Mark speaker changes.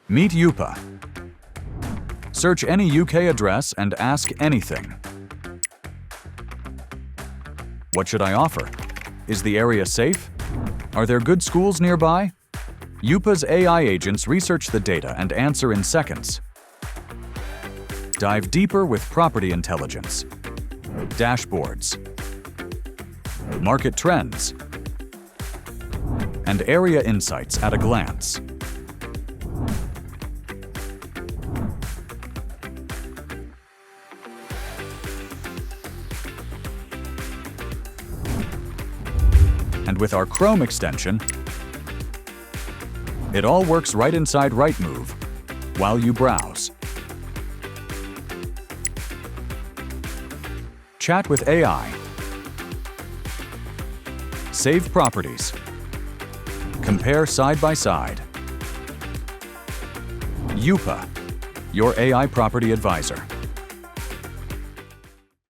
Speaker 1: Meet Yupa. Search any UK address and ask anything. What should I offer? Is the area safe? Are there good schools nearby? Yupa's AI agents research the data and answer in seconds. Dive deeper with property intelligence, dashboards, market trends, and area insights at a glance. And with our Chrome extension, it all works right inside Rightmove while you browse. Chat with AI. Save properties. Compare side by side. Yupa, your AI property advisor.